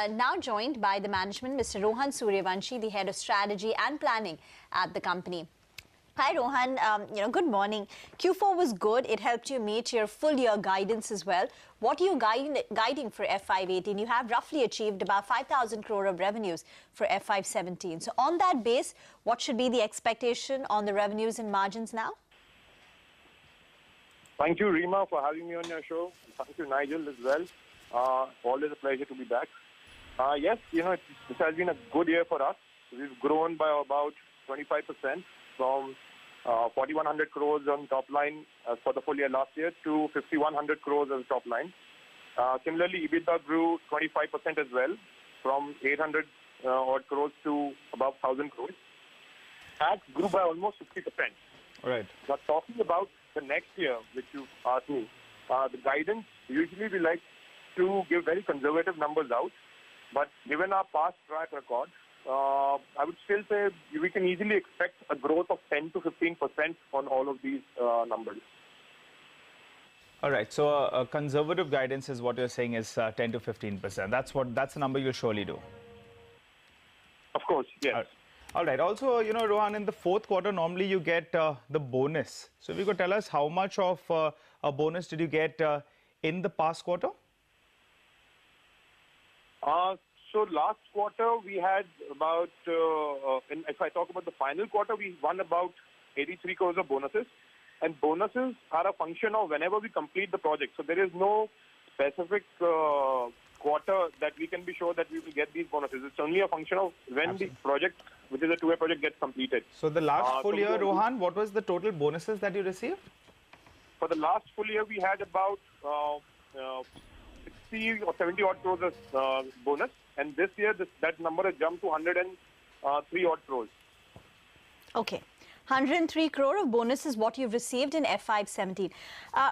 Now joined by the management, Mr. Rohan Suryavanshi, the head of strategy and planning at the company. Hi Rohan, good morning. Q4 was good. It helped you meet your full year guidance as well. What are you guiding for FY18? You have roughly achieved about 5,000 crore of revenues for FY17. So on that base, what should be the expectation on the revenues and margins now? Thank you, Rima, for having me on your show. Thank you, Nigel, as well. Always a pleasure to be back. Yes, this has been a good year for us. We've grown by about 25% from 4,100 crores on top line for the full year last year to 5,100 crores as top line. Similarly, EBITDA grew 25% as well, from 800 odd crores to above 1,000 crores. That grew by almost 50%. All right. Now, talking about the next year, which you asked me, the guidance, usually we like to give very conservative numbers out. But given our past track record, I would still say we can easily expect a growth of 10 to 15% on all of these numbers. All right. So conservative guidance is what you're saying is 10 to 15%. That's the number you'll surely do. Of course, yes. All right. Also, Rohan, in the fourth quarter, normally you get the bonus. So if you could tell us how much of a bonus did you get in the past quarter? So last quarter we had about, if I talk about the final quarter, we won about 83 crores of bonuses. And bonuses are a function of whenever we complete the project. So there is no specific quarter that we can be sure that we will get these bonuses. It's only a function of when the project, which is a two-way project, gets completed. So the last full year, Rohan, what was the total bonuses that you received? For the last full year, we had about 60 or 70 odd crores as bonus. And this year, that number has jumped to 103 odd crores. Okay. 103 crore of bonus is what you've received in FY17.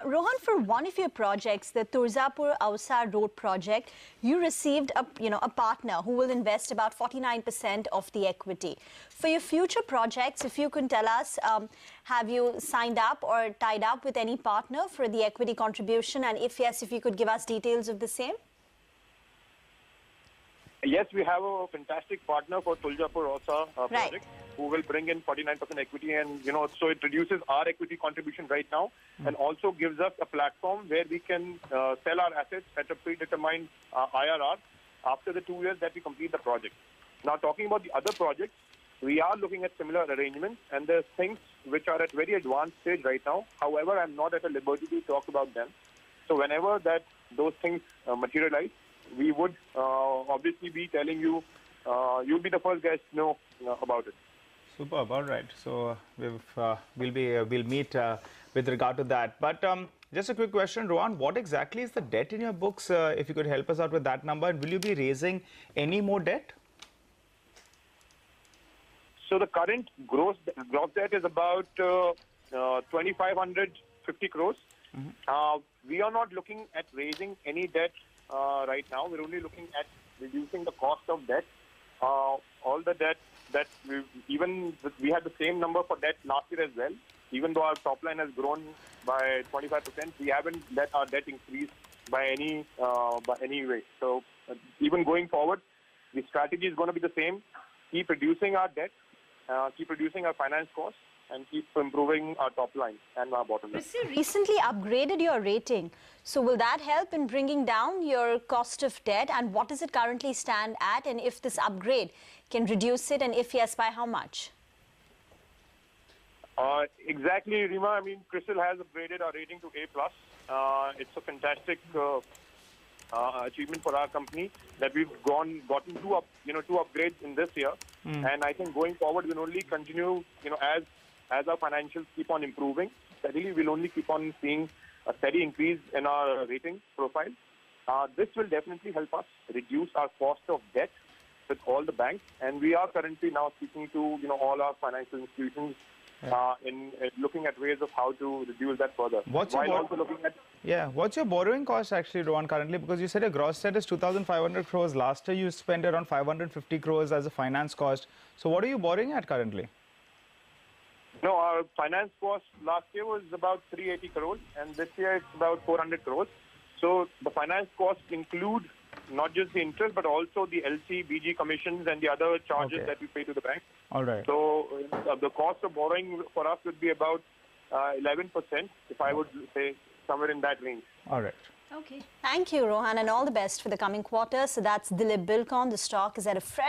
Rohan, for one of your projects, the Turzapur-Ausa Road project, you received a partner who will invest about 49% of the equity. For your future projects, if you can tell us, have you signed up or tied up with any partner for the equity contribution? And if yes, if you could give us details of the same? Yes, we have a fantastic partner for Turzapur-Ausa project who will bring in 49% equity, and so it reduces our equity contribution right now and also gives us a platform where we can sell our assets at a predetermined IRR after the 2 years that we complete the project. Now, talking about the other projects, we are looking at similar arrangements, and there's things which are at very advanced stage right now. However, I'm not at a liberty to talk about them. So whenever those things materialize, we would obviously be telling you, you'll be the first guys to know about it. Superb. All right. So we'll meet with regard to that. But just a quick question, Rohan, what exactly is the debt in your books? If you could help us out with that number, and will you be raising any more debt? So the current gross debt is about 2,550 crores. We are not looking at raising any debt right now. We're only looking at reducing the cost of debt. All the debt that we had the same number for debt last year as well. Even though our top line has grown by 25%, we haven't let our debt increase by any way. So even going forward, the strategy is going to be the same. Keep reducing our debt, keep reducing our finance costs, and keep improving our top line and our bottom line. You recently upgraded your rating. So will that help in bringing down your cost of debt? And what does it currently stand at? And if this upgrade can reduce it, and if yes, by how much? Exactly, Rima. I mean, CRISIL has upgraded our rating to A+. It's a fantastic achievement for our company that we've gotten two upgrades in this year. And I think going forward, we'll only continue, as our financials keep on improving steadily, we'll only keep on seeing a steady increase in our rating profile. This will definitely help us reduce our cost of debt with all the banks, and we are currently now speaking to all our financial institutions in looking at ways of how to reduce that further. What's your borrowing cost actually, Rohan, currently? Because you said your gross debt is 2,500 crores. Last year you spent around 550 crores as a finance cost. So what are you borrowing at currently? No, our finance cost last year was about 380 crores, and this year it's about 400 crores. So the finance costs include not just the interest, but also the LC, BG commissions and the other charges Okay. that we pay to the bank. All right. So the cost of borrowing for us would be about 11%, if I would say somewhere in that range. All right. Okay. Thank you, Rohan, and all the best for the coming quarter. So that's Dilip Buildcon. The stock is at a fresh